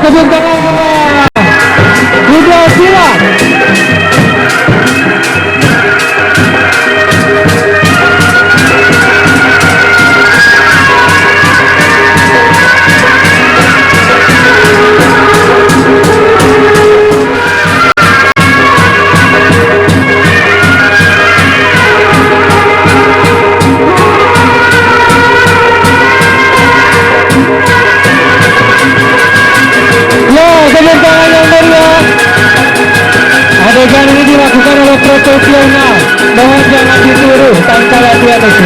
tepuk tangan semua. Sudah siap. Adegan ini dilakukan oleh profesional, mohon jangan ditiru tanpa latihan itu.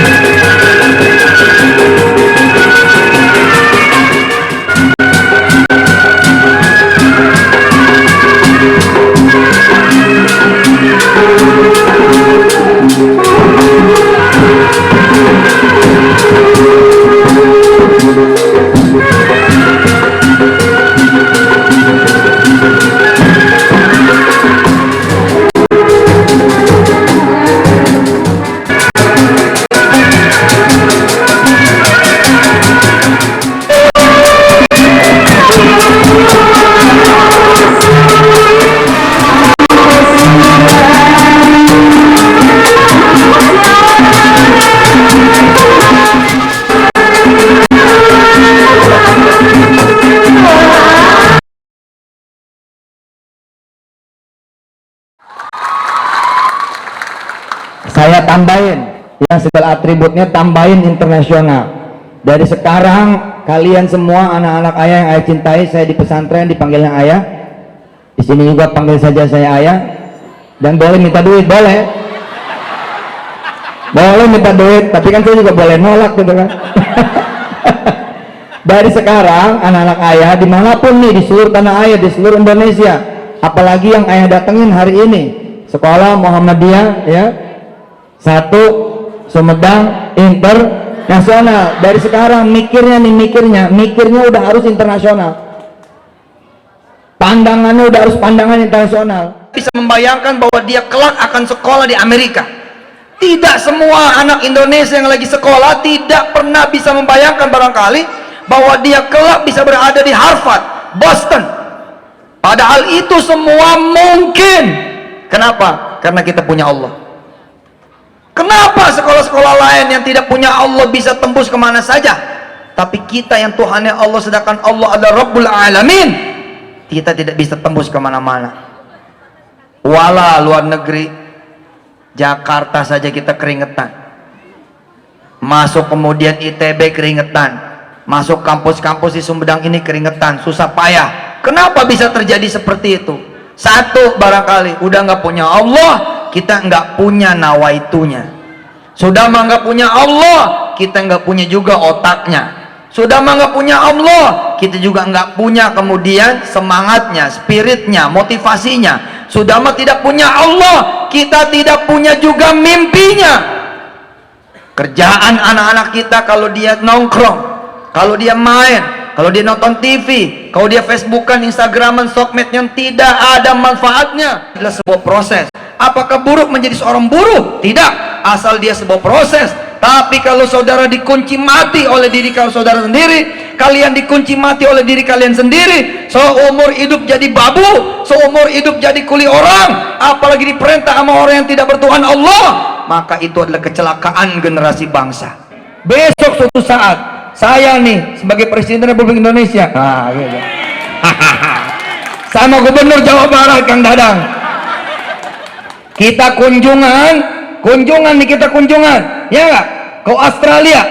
Saya tambahin yang segala atributnya, tambahin internasional. Dari sekarang kalian semua anak-anak ayah yang ayah cintai, saya di pesantren dipanggilnya ayah, di sini juga panggil saja saya ayah. Dan boleh minta duit, boleh minta duit, tapi kan saya juga boleh nolak gitu kan. Dari sekarang anak-anak ayah dimanapun nih, di seluruh tanah ayah, di seluruh Indonesia, apalagi yang ayah datengin hari ini, sekolah Muhammadiyah ya, 1 Sumedang Internasional. Dari sekarang mikirnya udah harus internasional, pandangannya udah harus pandangan internasional. Bisa membayangkan bahwa dia kelak akan sekolah di Amerika. Tidak semua anak Indonesia yang lagi sekolah tidak pernah bisa membayangkan barangkali bahwa dia kelak bisa berada di Harvard, Boston. Padahal itu semua mungkin. Kenapa? Karena kita punya Allah. Kenapa sekolah-sekolah lain yang tidak punya Allah bisa tembus kemana saja, tapi kita yang Tuhannya Allah, sedangkan Allah adalah Rabbul Alamin, kita tidak bisa tembus kemana-mana. Wala luar negeri, Jakarta saja kita keringetan, masuk kemudian ITB keringetan, masuk kampus-kampus di Sumedang ini keringetan, susah payah. Kenapa bisa terjadi seperti itu? Satu, barangkali udah nggak punya Allah, kita nggak punya nawaitunya. Sudah mah nggak punya Allah, kita nggak punya juga otaknya. Sudah mah nggak punya Allah, kita juga nggak punya kemudian semangatnya, spiritnya, motivasinya. Sudah mah tidak punya Allah, kita tidak punya juga mimpinya. Kerjaan anak-anak kita kalau dia nongkrong, kalau dia main, kalau dia nonton TV, kalau dia Facebookan, Instagraman, sosmed yang tidak ada manfaatnya, adalah sebuah proses. Apakah buruk menjadi seorang buruh? Tidak, asal dia sebuah proses. Tapi kalau saudara dikunci mati oleh diri kalau saudara sendiri, kalian dikunci mati oleh diri kalian sendiri, seumur hidup jadi babu, seumur hidup jadi kuli orang, apalagi diperintah sama orang yang tidak bertuhan Allah, maka itu adalah kecelakaan generasi bangsa. Besok suatu saat saya nih sebagai Presiden Republik Indonesia, gitu. Sama Gubernur Jawa Barat Kang Dadang, kita kunjungan nih, kita kunjungan ya nggak, ke Australia.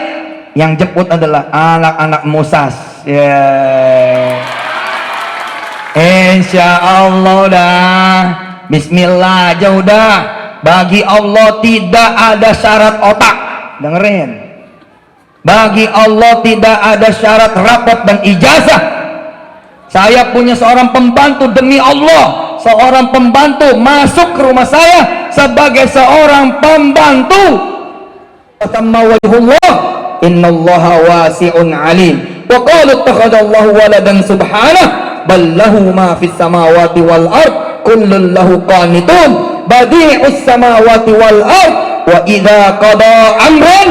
Yang jemput adalah anak-anak Musas, Insya Allah dah, Bismillah aja udah. Bagi Allah tidak ada syarat otak, dengerin, bagi Allah tidak ada syarat rapot dan ijazah. Saya punya seorang pembantu, demi Allah, seorang pembantu masuk ke rumah saya sebagai seorang pembantu. Tamma wajhullah, innallaha wasi'un alim. Wa qalu ittakhadallahu waladan subhanahu bal lahu ma fis samawati wal ard kullun lahu qanitun badi'us samawati wal ard wa idza qada amran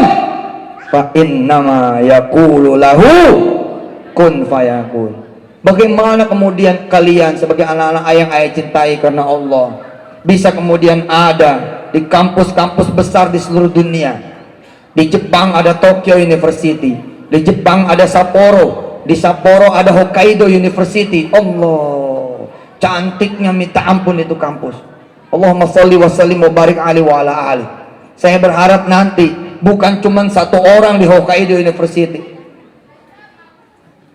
fa innama yaqulu lahu kun fayakun. Bagaimana kemudian kalian sebagai anak-anak yang ayah cintai karena Allah bisa kemudian ada di kampus-kampus besar di seluruh dunia? Di Jepang ada Tokyo University, di Jepang ada Sapporo, di Sapporo ada Hokkaido University. Allah, cantiknya minta ampun itu kampus. Allahumma sholli wa sallim wa barik alaihi wa ala alihi. Saya berharap nanti bukan cuma satu orang di Hokkaido University,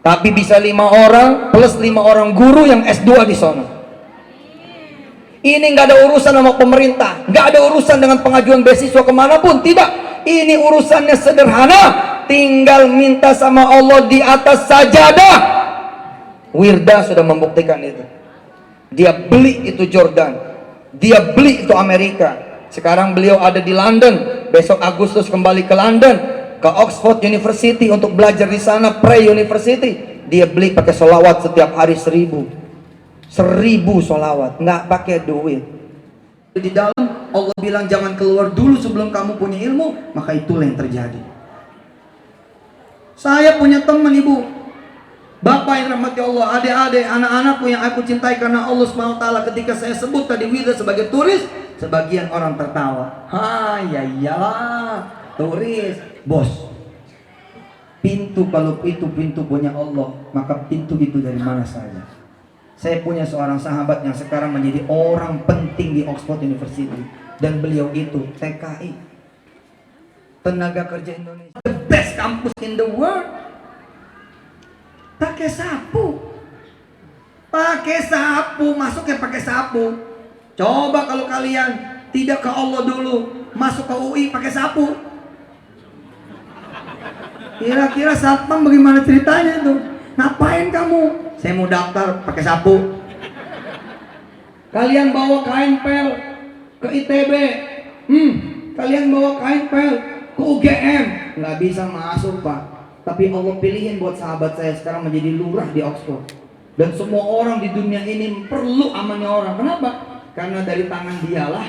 tapi bisa 5 orang plus 5 orang guru yang S2 di sana. Ini nggak ada urusan sama pemerintah, nggak ada urusan dengan pengajuan beasiswa kemanapun, tidak. Ini urusannya sederhana, tinggal minta sama Allah di atas sajadah. Wirda sudah membuktikan itu. Dia beli itu Jordan, dia beli itu Amerika. Sekarang beliau ada di London, besok Agustus kembali ke London, ke Oxford University untuk belajar di sana, pre-university. Dia beli pakai solawat setiap hari 1000 solawat, nggak pakai duit. Di dalam Allah bilang jangan keluar dulu sebelum kamu punya ilmu, maka itulah yang terjadi. Saya punya teman ibu, bapak yang rahmati Allah, adik-adik, anak-anakku yang aku cintai karena Allah SWT. Ketika saya sebut tadi Wirda sebagai turis, sebagian orang tertawa. Ya iyalah, turis. Bos, pintu kalau itu pintu punya Allah, maka pintu itu dari mana saja. Saya punya seorang sahabat yang sekarang menjadi orang penting di Oxford University, dan beliau itu TKI, tenaga kerja Indonesia, the best campus in the world. Pakai sapu, masuknya pakai sapu. Coba kalau kalian tidak ke Allah dulu, masuk ke UI pakai sapu, kira-kira satpam bagaimana ceritanya itu? Ngapain kamu? Saya mau daftar pakai sapu. Kalian bawa kain pel ke ITB, kalian bawa kain pel ke UGM, nggak bisa masuk pak. Tapi Allah pilihin buat sahabat saya sekarang menjadi lurah di Oxford. Dan semua orang di dunia ini perlu amannya orang. Kenapa? Karena dari tangan dialah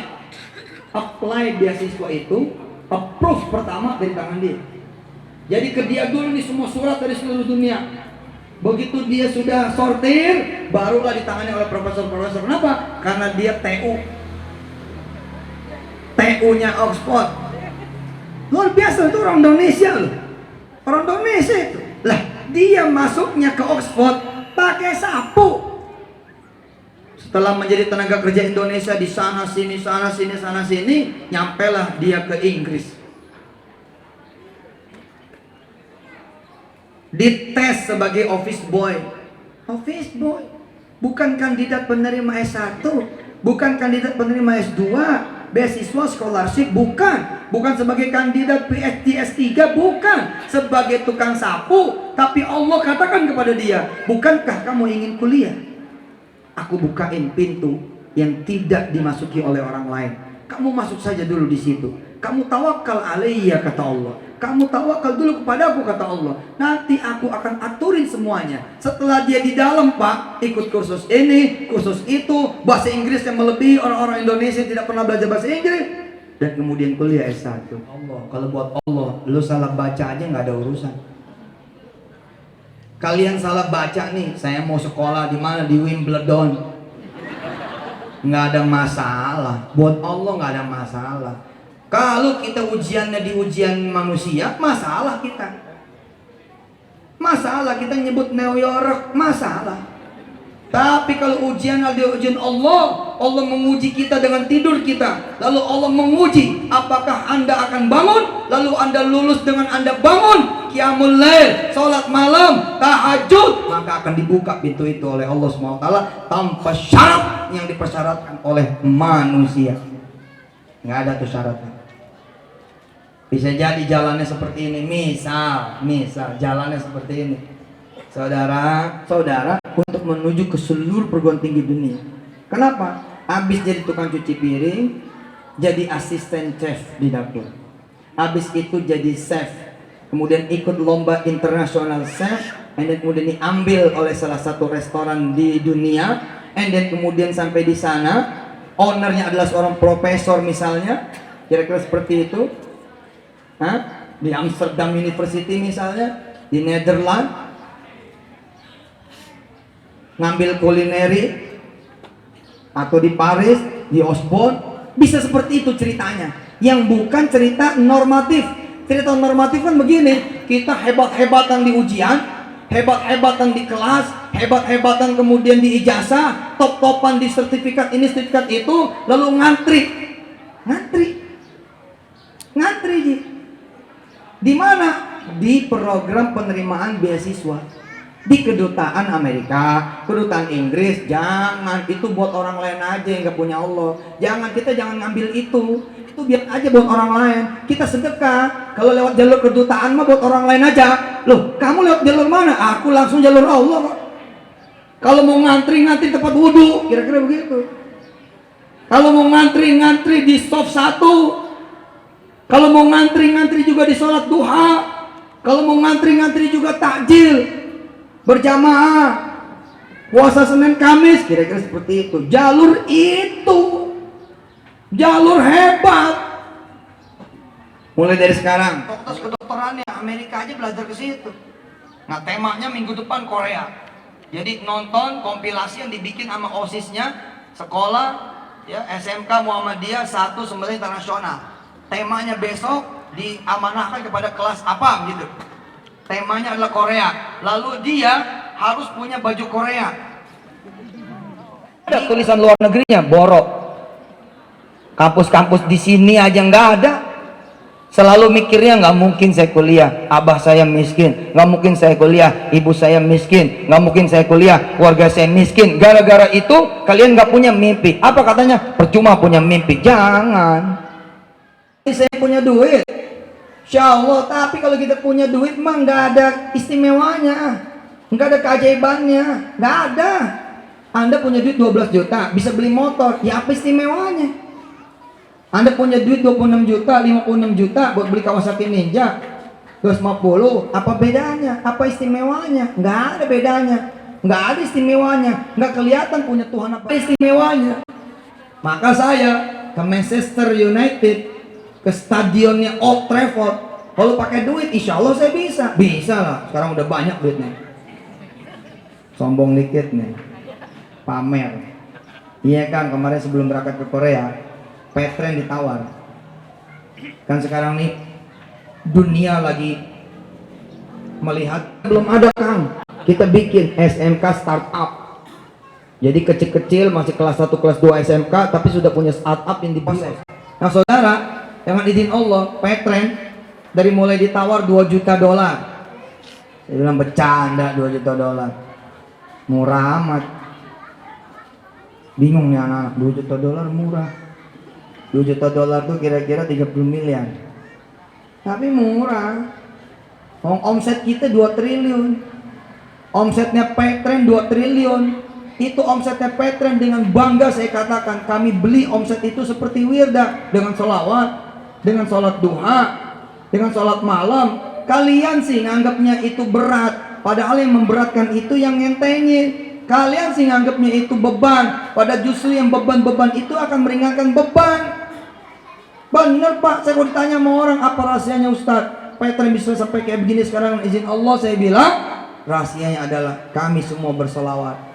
apply beasiswa itu, approve pertama dari tangan dia. Jadi ke dia dulu nih semua surat dari seluruh dunia. Begitu dia sudah sortir, barulah ditangani oleh profesor-profesor. Kenapa? Karena dia TU-nya Oxford. Luar biasa, itu orang Indonesia loh. Orang Indonesia itu. Lah, dia masuknya ke Oxford pakai sapu. Setelah menjadi tenaga kerja Indonesia di sana sini, nyampelah dia ke Inggris. Dites sebagai office boy, bukan kandidat penerima S1, bukan kandidat penerima S2, beasiswa scholarship, bukan sebagai kandidat PhD S3, bukan sebagai tukang sapu. Tapi Allah katakan kepada dia, bukankah kamu ingin kuliah? Aku bukain pintu yang tidak dimasuki oleh orang lain. Kamu masuk saja dulu di situ. Kamu tawakal alaiya, kata Allah. Kamu tawakal dulu kepadaku, kata Allah. Nanti aku akan aturin semuanya. Setelah dia di dalam pak, ikut kursus ini, kursus itu, bahasa Inggris yang melebihi orang-orang Indonesia yang tidak pernah belajar bahasa Inggris, dan kemudian kuliah S1. Allah, kalau buat Allah, lu salah baca aja nggak ada urusan. Kalian salah baca nih, saya mau sekolah di mana, di Wimbledon, nggak ada masalah. Buat Allah nggak ada masalah. Kalau kita ujiannya di ujian manusia, masalah kita. Masalah kita nyebut New York, masalah. Tapi kalau ujian ada ujian Allah, Allah menguji kita dengan tidur kita. Lalu Allah menguji apakah Anda akan bangun, lalu Anda lulus dengan Anda bangun, qiyamul lail, salat malam, tahajud, maka akan dibuka pintu itu oleh Allah SWT tanpa syarat yang dipersyaratkan oleh manusia. Nggak ada tuh syaratnya. Bisa jadi jalannya seperti ini, misal jalannya seperti ini, saudara, untuk menuju ke seluruh perguruan tinggi dunia. Kenapa? Habis jadi tukang cuci piring, jadi asisten chef di dapur. Habis itu jadi chef, kemudian ikut lomba internasional chef, and then kemudian diambil oleh salah satu restoran di dunia, and then kemudian sampai di sana, ownernya adalah seorang profesor misalnya, kira-kira seperti itu. Di Amsterdam University misalnya, di Netherlands. ngambil kulineri atau di Paris, di Osborne, bisa seperti itu ceritanya. Yang bukan cerita normatif. Cerita normatif kan begini, kita hebat-hebatan di ujian, hebat-hebatan di kelas, hebat-hebatan kemudian di ijazah, top-topan di sertifikat ini, sertifikat itu, lalu ngantri. Ji. Di mana? Di program penerimaan beasiswa di kedutaan Amerika, kedutaan Inggris. Jangan, itu buat orang lain aja yang gak punya Allah. Kita jangan ngambil itu biar aja buat orang lain. Kita sedekah, kalau lewat jalur kedutaan mah buat orang lain aja. Loh, kamu lewat jalur mana? Aku langsung jalur Allah. Kalau mau ngantri tempat wudhu, kira-kira begitu. Kalau mau ngantri di stop 1. Kalau mau ngantri juga di sholat duha. Kalau mau ngantri juga takjil berjamaah, puasa Senin Kamis, kira-kira seperti itu. Jalur hebat. Mulai dari sekarang, fakultas kedokterannya Amerika aja belajar ke situ. Nah, temanya minggu depan Korea. Jadi nonton kompilasi yang dibikin sama OSIS-nya sekolah ya SMK Muhammadiyah 1 Sumber Internasional. Temanya besok diamanahkan kepada kelas apa gitu. Temanya adalah Korea. Lalu dia harus punya baju Korea. Ada tulisan luar negerinya, borok. Kampus-kampus di sini aja nggak ada. Selalu mikirnya nggak mungkin saya kuliah, abah saya miskin, nggak mungkin saya kuliah, ibu saya miskin, nggak mungkin saya kuliah, keluarga saya miskin. Gara-gara itu kalian nggak punya mimpi. Apa katanya? Percuma punya mimpi. Jangan. Saya punya duit, Insya Allah. Tapi kalau kita punya duit mah nggak ada istimewanya, nggak ada keajaibannya, nggak ada. Anda punya duit 12 juta, bisa beli motor, ya apa istimewanya? Anda punya duit 26 juta, 56 juta buat beli Kawasaki Ninja 250, apa bedanya? Apa istimewanya? Nggak ada bedanya, nggak ada istimewanya, nggak kelihatan punya Tuhan apa istimewanya. Maka saya ke Manchester United, ke stadionnya Old Trafford, kalau pakai duit insya Allah saya bisa lah. Sekarang udah banyak duitnya. Sombong dikit nih, pamer. Iya kan, kemarin sebelum berangkat ke Korea, Petren ditawar. Kan sekarang nih dunia lagi melihat, belum ada Kang, kita bikin SMK startup. Jadi kecil-kecil masih kelas 1 kelas 2 SMK tapi sudah punya startup yang diproses. Nah saudara, dengan izin Allah, Petren dari mulai ditawar 2 juta dolar. Saya bilang bercanda, 2 juta dolar. Murah amat. Bingung nih anak-anak, 2 juta dolar murah. 2 juta dolar tuh kira-kira 30 miliar. Tapi murah. Omset kita 2 triliun. Omsetnya Petren 2 triliun. Itu omsetnya Petren. Dengan bangga saya katakan, kami beli omset itu seperti Wirda, dengan sholawat, dengan sholat duha, dengan sholat malam. Kalian sih nganggapnya itu berat, padahal yang memberatkan itu yang ngentengin. Kalian sih nganggapnya itu beban, pada justru yang beban-beban itu akan meringankan beban. Bener Pak, saya kalau ditanya sama orang, apa rahasianya Ustadz Petren bisa sampai kayak begini sekarang? Izin Allah saya bilang, rahasianya adalah kami semua berselawat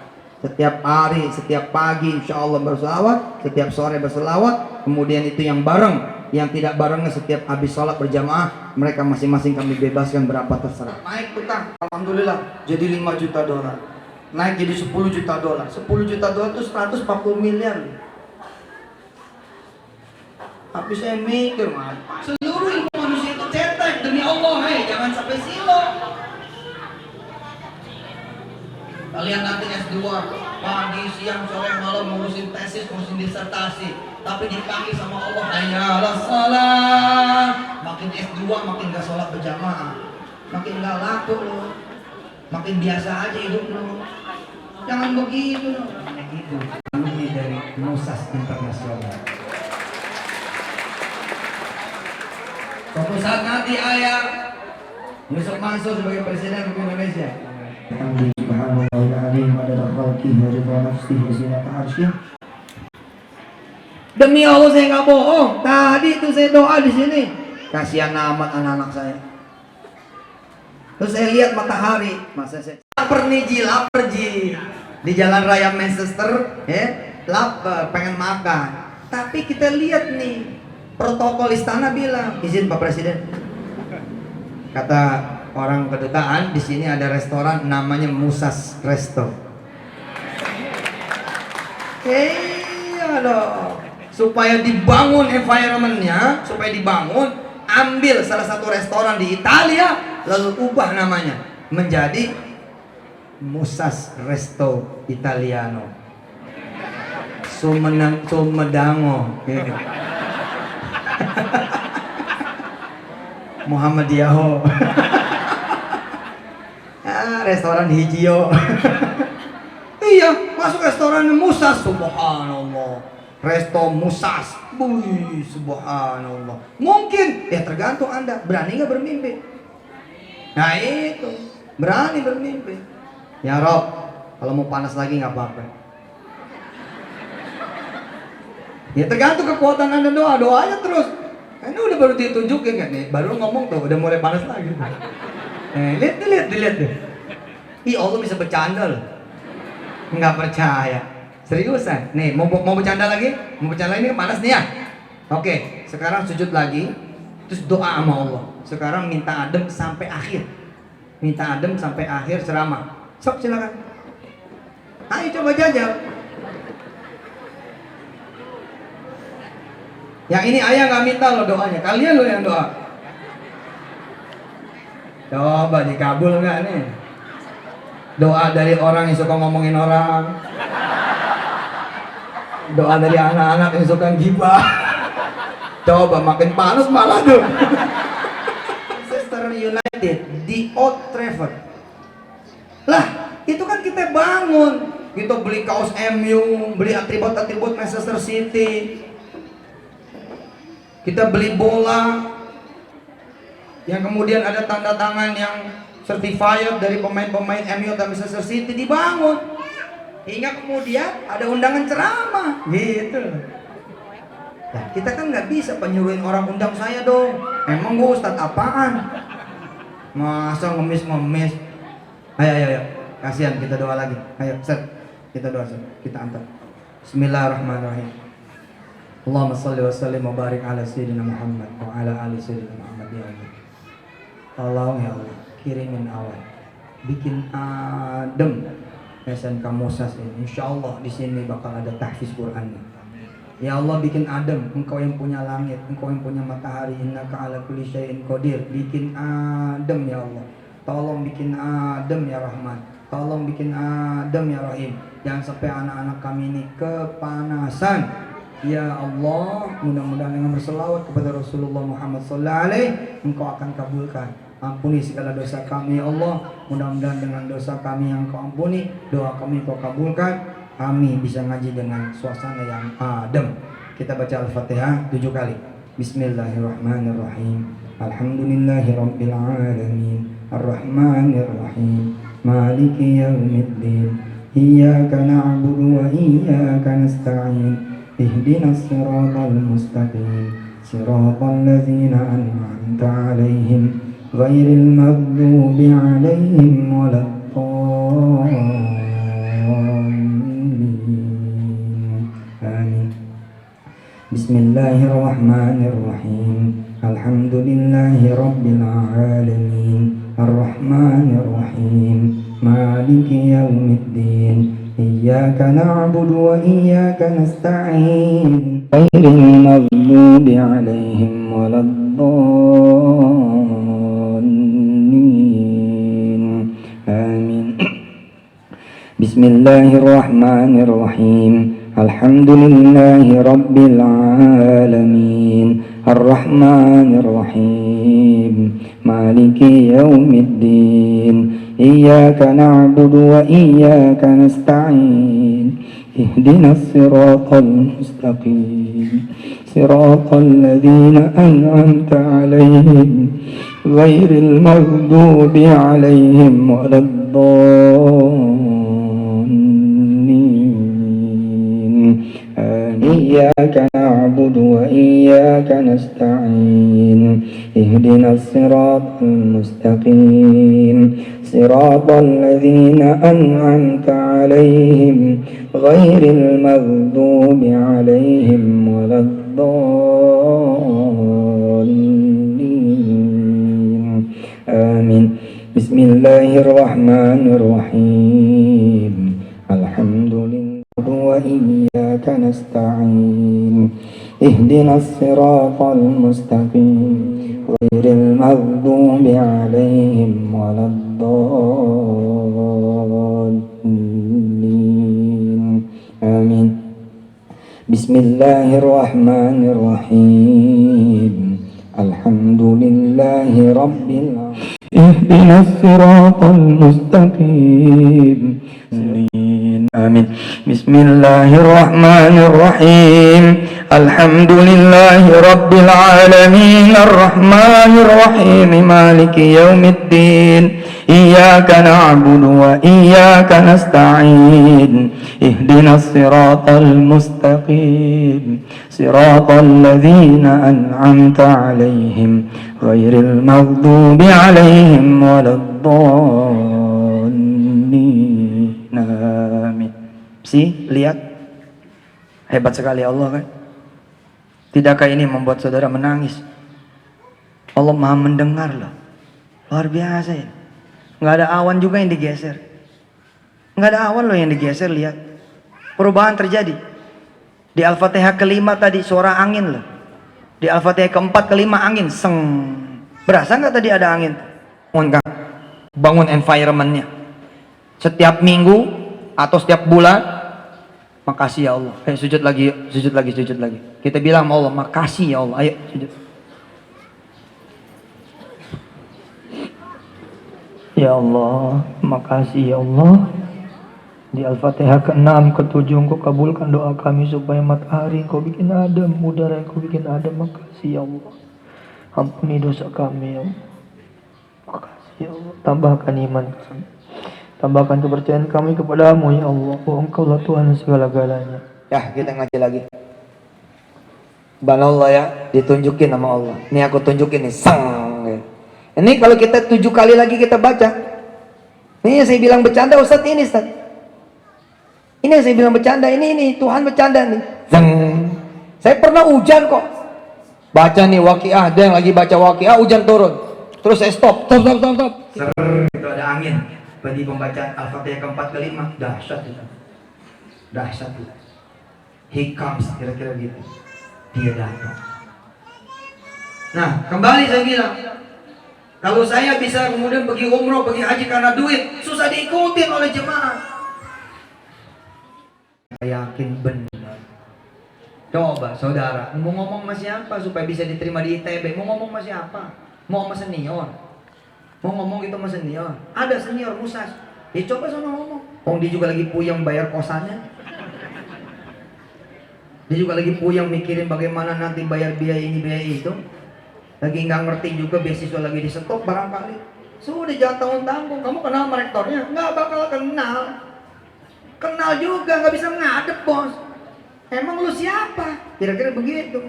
setiap hari, setiap pagi insya Allah berselawat, setiap sore berselawat. Kemudian itu yang bareng, yang tidak barengnya setiap habis sholat berjamaah, mereka masing-masing kami bebaskan berapa terserah. Naik tuh Kang, alhamdulillah jadi 5 juta dolar, naik jadi 10 juta dolar. 10 juta dolar itu 140 miliar. Tapi saya mikir, seluruh ilmu manusia itu cetek demi Allah, jangan sampai silo. Kalian nanti S2, pagi, siang, sore, malam ngurusin tesis, ngurusin disertasi, tapi dipanggil sama Allah, hayya 'alas shalah. Makin S2 makin gak sholat berjamaah, makin gak laku lo, makin biasa aja hidup lo. Jangan begitu lo. Itu alumni dari Musas Internasional. Suatu saat nanti ayah Yusuf Mansur sebagai Presiden Republik Indonesia. Demi Allah saya nggak bohong. Tadi itu saya doa di sini. Kasihan amat anak-anak saya. Terus saya lihat matahari. Masa saya lapar nih Ji, lapar Ji. di jalan raya Manchester, lapar, pengen makan. Tapi kita lihat nih, protokol istana bilang, izin Pak Presiden. Kata orang kedutaan, di sini ada restoran namanya Musas Resto. Aduh. Supaya dibangun environmentnya, supaya dibangun, ambil salah satu restoran di Italia, lalu ubah namanya menjadi Musas Resto Italiano. Sumedango. Muhammadiyaho. Restoran hijio. Iya, masuk restoran Musas, subhanallah. Resto Musas, subhanallah. Mungkin, ya tergantung Anda berani nggak bermimpi. Nah itu, berani bermimpi. Ya Rob, kalau mau panas lagi nggak apa-apa. Ya tergantung kekuatan Anda, doa aja terus. Ini udah baru ditunjukin kan nih, baru ngomong tuh, udah mulai panas lagi. Lihat deh. Ih, Allah bisa bercanda loh. Nggak percaya. Seriusan? Nih, mau bercanda lagi? Mau bercanda lagi, ini panas nih ya? Oke, sekarang sujud lagi. Terus doa sama Allah. Sekarang minta adem sampai akhir. Minta adem sampai akhir ceramah. Sok, silakan. Ayo coba jajal. Yang ini ayah nggak minta loh doanya. Kalian loh yang doa. Coba dikabul nggak nih? Doa dari orang yang suka ngomongin orang. Doa dari anak-anak yang suka gibah. Coba makin panas malah tuh. Manchester United di Old Trafford. Lah, itu kan kita bangun. Kita beli kaos MU, beli atribut-atribut Manchester City. Kita beli bola. Yang kemudian ada tanda tangan yang certified dari pemain-pemain MU dan Manchester City dibangun. Hingga kemudian ada undangan ceramah gitu. Nah, kita kan nggak bisa penyuruhin orang undang saya dong. Emang gue ustadz apaan? Masa ngemis. Ayo. Kasihan, kita doa lagi. Ayo, Set. Kita doa, Set. Kita antar. Bismillahirrahmanirrahim. Allahumma shalli wa sallim wa barik ala sayyidina Muhammad wa ala ali sayyidina Muhammad ya Allah. Tolong ya Allah, kirimin awan. Bikin adem SMK Musas ini, insya Allah di sini bakal ada tahfiz Quran. Ya Allah, bikin adem, Engkau yang punya langit, Engkau yang punya matahari, innaka ala kulli syai'in qadir. Bikin adem ya Allah, tolong bikin adem ya Rahman, tolong bikin adem ya Rahim. Jangan sampai anak-anak kami ini kepanasan. Ya Allah, mudah-mudahan dengan berselawat kepada Rasulullah Muhammad SAW, Engkau akan kabulkan. Ampuni segala dosa kami ya Allah. Mudah-mudahan dengan dosa kami yang Kau ampuni, doa kami Kau kabulkan. Kami bisa ngaji dengan suasana yang adem. Kita baca Al-Fatihah 7 kali. Bismillahirrahmanirrahim. Alhamdulillahirabbil alamin. Arrahmanirrahim. Maliki yaumiddin. Iyyaka na'budu wa iyyaka nasta'in. Ihdinas siratal mustaqim. Siratal ladzina an'amta 'alaihim ghairil maghdubi 'alaihim waladdallin. Amin. Bismillahirrahmanirrahim. Alhamdulillahi rabbil alamin. Arrahmanirrahim. Maliki yaumiddin. Iyyaka na'budu wa iyyaka nasta'in. Ghairil maghdubi 'alaihim waladdallin. Amin. Bismillahirrahmanirrahim. Alhamdulillahi rabbil alamin. Arrahmanirrahim. Maliki yaumiddin. Iyyaka na'budu wa iyyaka nasta'in. Ihdinas siratal mustaqim. Siratal ladzina an'amta 'alaihim ghairil maghdubi 'alaihim waladdallin. Iyyaka na'budu wa iyyaka nasta'in. Ihdinas siratal mustaqim. صراط الذين أنعمت عليهم غير المغضوب عليهم ولا الضالين آمين. بسم الله الرحمن الرحيم. الحمد لله وإياك نستعين اهدنا الصراط المستقيم غير المغضوب عليهم ولا الضالين آمين. بسم الله الرحمن الرحيم. الحمد لله رب العالمين اهدنا الصراط المستقيم آمين. بسم الله الرحمن الرحيم. الحمد لله رب العالمين الرحمن الرحيم مالك يوم الدين إياك نعبد وإياك نستعين اهدنا الصراط المستقيم صراط الذين أنعمت عليهم غير المغضوب عليهم ولا الضالين آمين. Lihat hebat sekali Allah kan. Tidakkah ini membuat saudara menangis? Allah maha mendengar loh. Luar biasa ya. Nggak ada awan juga yang digeser. Nggak ada awan loh yang digeser, lihat. Perubahan terjadi. Di Al-Fatihah kelima tadi suara angin loh. Di Al-Fatihah keempat kelima angin. Seng. Berasa nggak tadi ada angin? Bangun environmentnya. Setiap minggu atau setiap bulan. Makasih ya Allah. Sujud lagi, sujud lagi, sujud lagi. Kita bilang sama Allah, makasih ya Allah. Ayo sujud. Ya Allah, makasih ya Allah. Di Al-Fatihah ke-6, ke-7 Engkau kabulkan doa kami supaya matahari Engkau bikin adem, udara Engkau bikin adem. Makasih ya Allah. Ampuni dosa kami ya Allah. Makasih ya Allah. Tambahkan iman kami. Tambahkan kepercayaan kami kepadamu ya Allah. Oh, Engkau lah Tuhan segala-galanya. Ya, kita ngaji lagi. Banallah ya, ditunjukin sama Allah. Ini aku tunjukin nih, sang. Ini kalau kita 7 kali lagi kita baca. Ini yang saya bilang bercanda Ustaz ini Ustaz. Ini yang saya bilang bercanda, ini Tuhan bercanda nih. Zeng. Saya pernah hujan kok. Baca nih Waqiah, ada yang lagi baca Waqiah, hujan turun. Terus saya stop. Itu ada angin. Bagi pembacaan Al-Fatihah keempat kelima, dahsyat itu. Dahsyat itu. He comes, kira-kira gitu. Dia datang. Nah, kembali saya bilang, kalau saya bisa kemudian pergi umroh, pergi haji karena duit, susah diikutin oleh jemaah. Saya yakin benar. Coba saudara, mau ngomong sama siapa supaya bisa diterima di ITB? Mau ngomong sama siapa? Mau sama senior? Mau ngomong gitu sama senior? Ada senior Musas. Ya coba sama ngomong. Oh, dia juga lagi puyeng bayar kosannya. Dia juga lagi puyeng mikirin bagaimana nanti bayar biaya ini biaya itu. Lagi nggak ngerti juga beasiswa lagi di stop barangkali. Sudah jangan tanggung-tanggung. Kamu kenal sama rektornya? Nggak bakal kenal. Kenal juga nggak bisa ngadep bos. Emang lu siapa? Kira-kira begitu.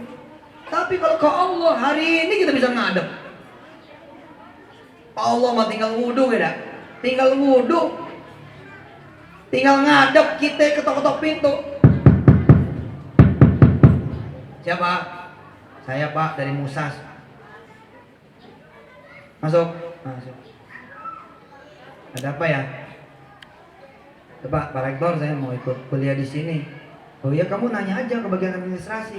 Tapi kalau ke Allah hari ini kita bisa ngadep. Allah mah tinggal wudhu ya, tinggal wudhu, tinggal ngadep kita ketok-ketok pintu. Siapa? Saya Pak dari Musas. Masuk. Masuk. Ada apa ya? Pak Rektor, saya mau ikut kuliah di sini. Oh iya, kamu nanya aja ke bagian administrasi.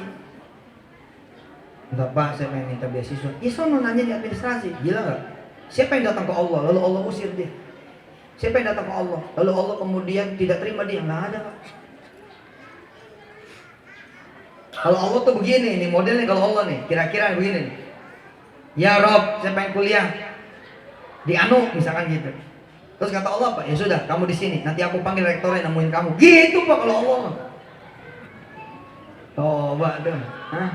Enggak Pak, saya pengen minta beasiswa. Ya sono nanya di administrasi. Gila nggak? Siapa yang datang ke Allah lalu Allah usir dia? Siapa yang datang ke Allah lalu Allah kemudian tidak terima dia? Nggak ada Pak. Kalau Allah tuh begini, ini modelnya kalau Allah nih, kira-kira begini nih. Ya Rob, saya pengen kuliah di Anu misalkan gitu. Terus kata Allah Pak, ya sudah kamu di sini, nanti aku panggil rektornya nemuin kamu. Gitu Pak kalau Allah. Coba tuh, hah?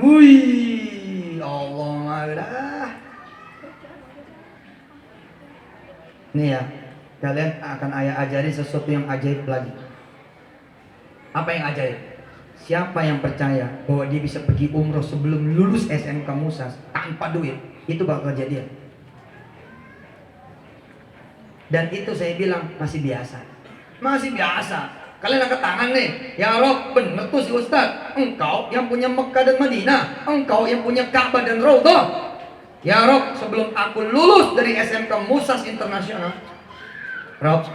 Wih, Allah malah. Nih ya, kalian akan ayah ajari sesuatu yang ajaib lagi. Apa yang ajaib? Siapa yang percaya bahwa dia bisa pergi umroh sebelum lulus SMK Musas tanpa duit, itu bakal kejadian. Dan itu saya bilang masih biasa. Masih biasa. Kalian angkat tangan nih. Ya Rob, bener tuh si Ustaz. Engkau yang punya Mekah dan Madinah. Engkau yang punya Ka'bah dan Raudhah. Ya Rob, sebelum aku lulus dari SMK Musas Internasional, Rob,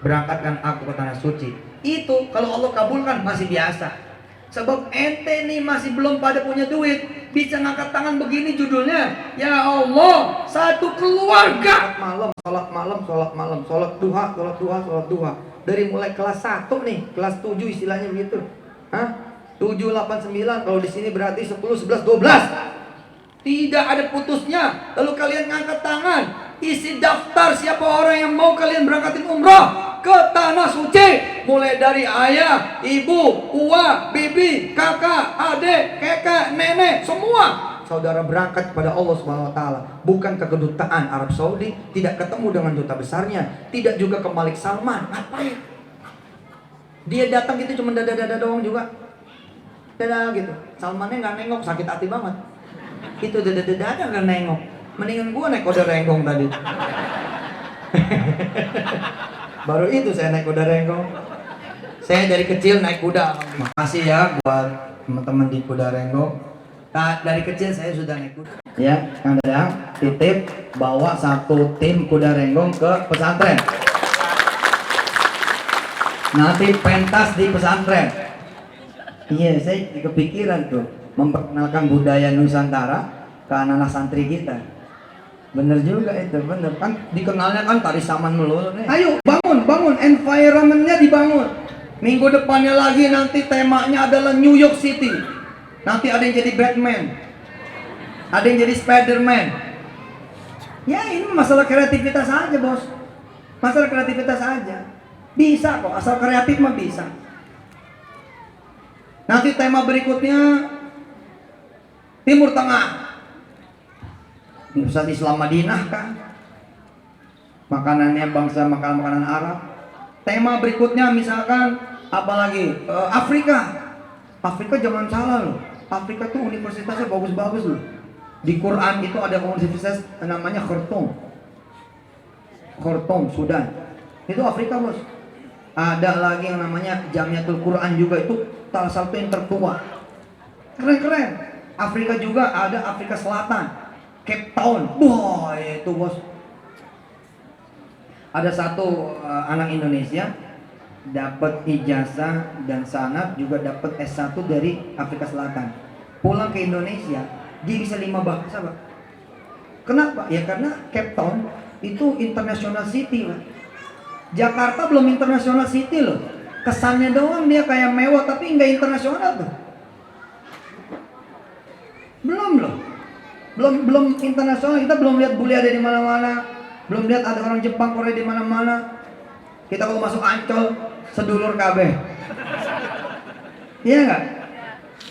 berangkatkan aku ke tanah suci. Itu kalau Allah kabulkan masih biasa. Sebab ente nih masih belum pada punya duit, bisa ngangkat tangan begini judulnya. Ya Allah, satu keluarga sholat malam, sholat duha. Dari mulai kelas 1 nih, kelas 7 istilahnya begitu. Hah? 7, 8, 9, kalau di sini berarti 10, 11, 12. Tidak ada putusnya. Lalu kalian ngangkat tangan, isi daftar siapa orang yang mau kalian berangkatin umrah ke tanah suci. Mulai dari ayah, ibu, uwa, bibi, kakak, adik, kakak, nenek, semua saudara berangkat kepada Allah Subhanahu wa taala, bukan ke kedutaan Arab Saudi, tidak ketemu dengan duta besarnya, tidak juga ke Malik Salman. Ngapain? Dia datang gitu cuma dada-dada doang juga. Dada gitu. Salmannya nggak nengok, sakit hati banget. Itu dada-dada nggak nengok. Mendingan gua naik kuda renggong tadi. Baru itu saya naik kuda renggong. Saya dari kecil naik kuda. Makasih ya buat teman-teman di kuda renggong. Nah, dari kecil saya sudah naik kuda. Ya, Kang Dadang titip bawa satu tim kuda renggong ke pesantren. Nanti pentas di pesantren. Iya, saya kepikiran tuh memperkenalkan budaya Nusantara ke anak-anak santri kita. Bener juga itu, bener kan dikenalnya kan tari saman melulu nih. Ayo bangun, environmentnya dibangun. Minggu depannya lagi nanti temanya adalah New York City. Nanti ada yang jadi Batman, ada yang jadi Spiderman. Ya ini masalah kreativitas aja bos, masalah kreativitas aja. Bisa kok, asal kreatif mah bisa. Nanti tema berikutnya Timur Tengah, Universitas Islam Madinah kan, makanannya bangsa makanan Arab. Tema berikutnya misalkan apalagi Afrika jangan salah loh. Afrika tuh universitasnya bagus-bagus loh. Di Quran itu ada universitas namanya Khartoum, Sudan. Itu Afrika bos. Ada lagi yang namanya Jamiatul Quran juga, itu salah satu yang tertua. Keren-keren. Afrika juga ada Afrika Selatan, Cape Town. Wah itu bos. Ada satu anak Indonesia dapat ijazah dan sanad juga dapat S1 dari Afrika Selatan. Pulang ke Indonesia, dia bisa 5 bahasa, Pak. Kenapa? Ya karena Cape Town itu international city, Pak. Jakarta belum international city loh. Kesannya doang dia kayak mewah tapi nggak internasional tuh. Belum internasional. Kita belum lihat bule ada di mana-mana. Belum lihat ada orang Jepang, Korea di mana-mana. Kita kalau masuk Ancol sedulur kabeh. Iya nggak?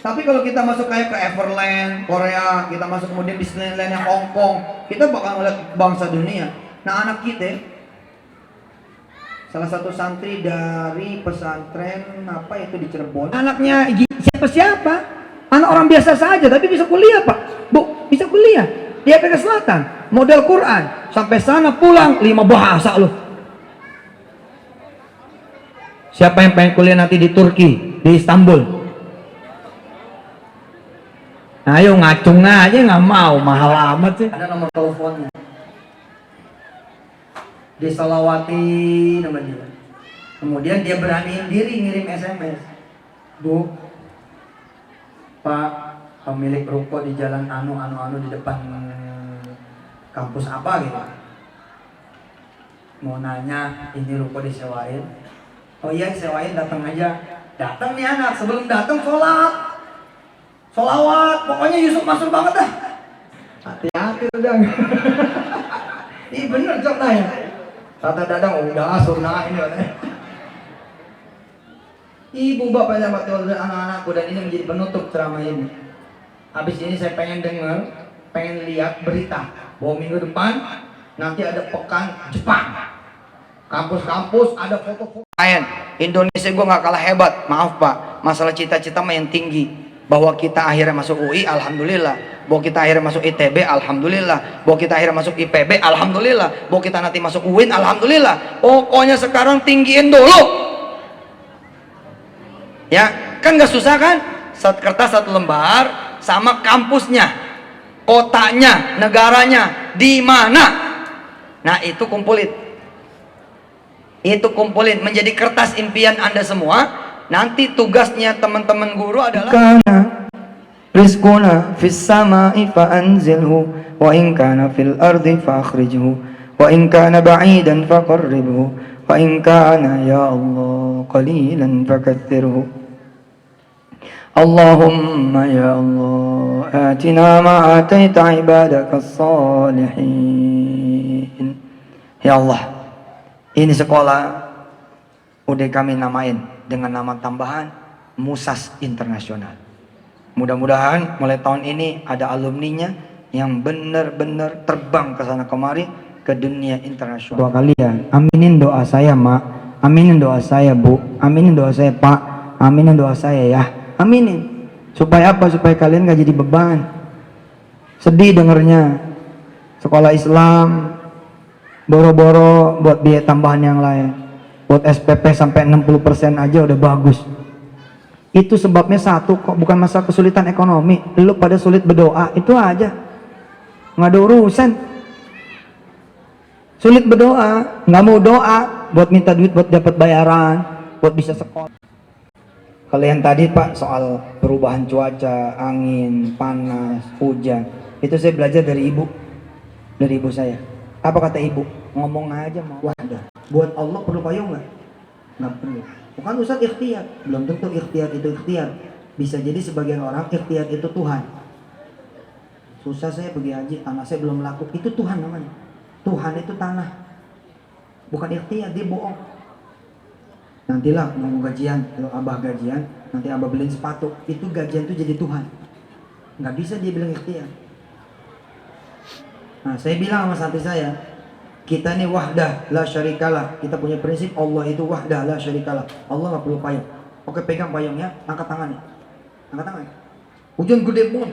Tapi kalau kita masuk kayak ke Everland, Korea, kita masuk kemudian Disneyland-nya Hong Kong, kita bakal ngeliat bangsa dunia. Nah anak kita, salah satu santri dari pesantren apa itu di Cirebon. Anaknya siapa? Anak orang biasa saja, tapi bisa kuliah Pak. Bu, bisa kuliah. Di Afrika Selatan, model Quran. Sampai sana pulang 5 bahasa loh. Siapa yang pengen kuliah nanti di Turki, di Istanbul? Ayo ngacung aja, nggak mau, mahal amat sih. Ada nomor teleponnya. Di Solawati nama dia. Kemudian dia beraniin diri ngirim SMS. Bu, Pak, pemilik ruko di jalan anu di depan kampus apa gitu. Mau nanya, ini ruko disewain. Oh iya sewain, datang aja. Datang nih anak, sebelum datang sholawat, pokoknya Yusuf masuk banget dah. Hati-hati udah. Ih bener contohnya. Kata Dadang, udah sunnah ini katanya. Ibu bapak dan anak-anakku, dan ini menjadi penutup ceramah ini. Habis ini saya pengen lihat berita bahwa minggu depan nanti ada pekan Jepang. Kampus-kampus ada foto-foto. Indonesia gue nggak kalah hebat, maaf Pak. Masalah cita-cita mah yang tinggi. Bahwa kita akhirnya masuk UI, alhamdulillah. Bahwa kita akhirnya masuk ITB, alhamdulillah. Bahwa kita akhirnya masuk IPB, alhamdulillah. Bahwa kita nanti masuk UIN, alhamdulillah. Pokoknya sekarang tinggiin dulu. Ya, kan gak susah kan? Kertas satu lembar sama kampusnya, kotanya, negaranya, di mana. Nah, itu kumpulin. Itu kumpulin menjadi kertas impian Anda semua. Nanti tugasnya teman-teman guru adalah kana rizquna fis sama'i fa anzilhu wa in kana fil ardi fa akhrijhu wa in kana ba'idan fa qarribhu wa in kana ya Allah qalilan fa kaththirhu Allahumma ya Allah atina ma ataita ibadaka salihin. Ya Allah, ini sekolah udah kami namain dengan nama tambahan Musas Internasional. Mudah-mudahan mulai tahun ini ada alumninya yang benar-benar terbang ke sana kemari ke dunia internasional. Doa kalian, aminin doa saya Mak, aminin doa saya Bu, aminin doa saya Pak, aminin doa saya ya, aminin. Supaya apa? Supaya kalian gak jadi beban. Sedih dengernya sekolah Islam boro-boro buat biaya tambahan yang lain. Buat SPP sampai 60% aja udah bagus. Itu sebabnya satu kok, bukan masalah kesulitan ekonomi. Lu pada sulit berdoa, itu aja. Nggak ada urusan. Sulit berdoa, nggak mau doa buat minta duit buat dapat bayaran, buat bisa sekolah. Kalian tadi Pak soal perubahan cuaca, angin, panas, hujan, itu saya belajar dari ibu saya. Apa kata ibu? Ngomong aja mau. Wadah. Buat Allah perlu payung nggak? Nggak perlu. Bukan Ustaz ikhtiar. Belum tentu ikhtiar itu ikhtiar. Bisa jadi sebagian orang ikhtiar itu Tuhan. Susah saya pergi haji, tanah saya belum laku. Itu Tuhan namanya. Tuhan itu tanah. Bukan ikhtiar, dia bohong. Nantilah mau gajian, kalau abah gajian, nanti abah beliin sepatu. Itu gajian itu jadi Tuhan. Nggak bisa dia bilang ikhtiar. Nah, saya bilang sama santri saya, kita ini wahdah la syarikalah. Kita punya prinsip Allah itu wahdah la syarikalah. Allah nggak perlu payung. Oke, pegang payungnya, angkat tangannya. Angkat tangannya. Hujan gede banget.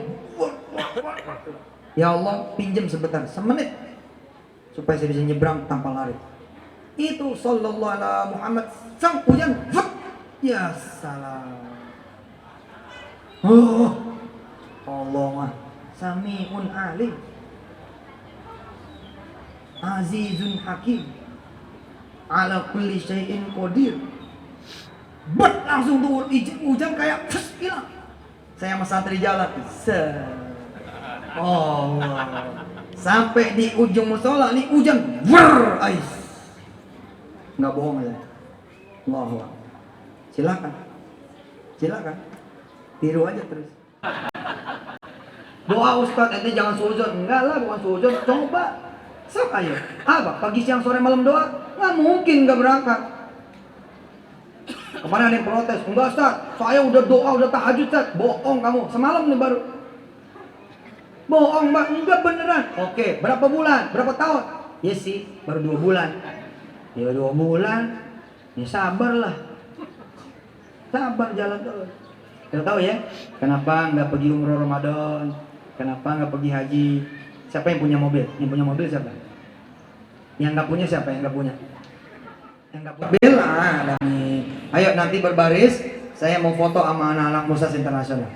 Ya Allah, pinjam sebentar, semenit. Supaya saya bisa nyebrang tanpa lari. Itu sallallahu alaihi Muhammad. Sang hujan. Ya salam. Oh, Allah mah Sami'un alim. Azizun hakim ala kulli syai'in qadir. Langsung turun hujan kayak hilang. Saya sama santri jalan sampai di ujung musola nih hujan ais. Nggak bohong ya. Allahu Akbar. Silakan tiru aja terus. Doa Ustaz, ente jangan suzon. Enggak lah, bukan suzon, coba. Sok ayo. Apa? Pagi, siang, sore, malam doa? Nggak mungkin nggak berangkat. Kemarin ada yang protes. Enggak Ustaz, saya udah doa, udah tahajud Ustaz. Bohong kamu. Semalam nih baru. Bohong Mbak, enggak beneran. Oke, berapa bulan? Berapa tahun? Ya sih, baru 2 bulan. Ya 2 bulan. Ya sabarlah. Sabar jalan terus. Kita tahu ya, kenapa nggak pergi umroh Ramadan? Kenapa nggak pergi haji? Siapa yang punya mobil? Yang punya mobil siapa? Yang nggak punya siapa? Yang nggak punya? Yang nggak punya mobil lah. Ayo nanti berbaris. Saya mau foto sama anak-anak Musas Internasional.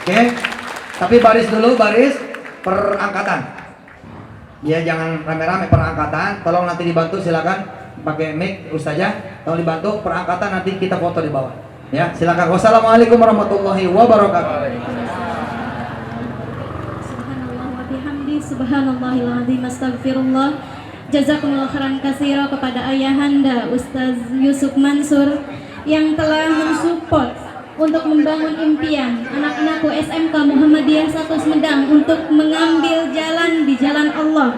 Oke? Tapi baris dulu, baris per angkatan. Ya jangan rame-rame per angkatan. Tolong nanti dibantu, silakan pakai mic Ustazah. Tolong dibantu per angkatan, nanti kita foto di bawah. Ya silakan. Wassalamualaikum warahmatullahi wabarakatuh. Subhanallahiladzim, astagfirullah. Jazakumullah khairan katsira kepada ayahanda Ustaz Yusuf Mansur yang telah mensupport untuk membangun impian anak-anakku SMK Muhammadiyah 1 Sumedang untuk mengambil jalan di jalan Allah.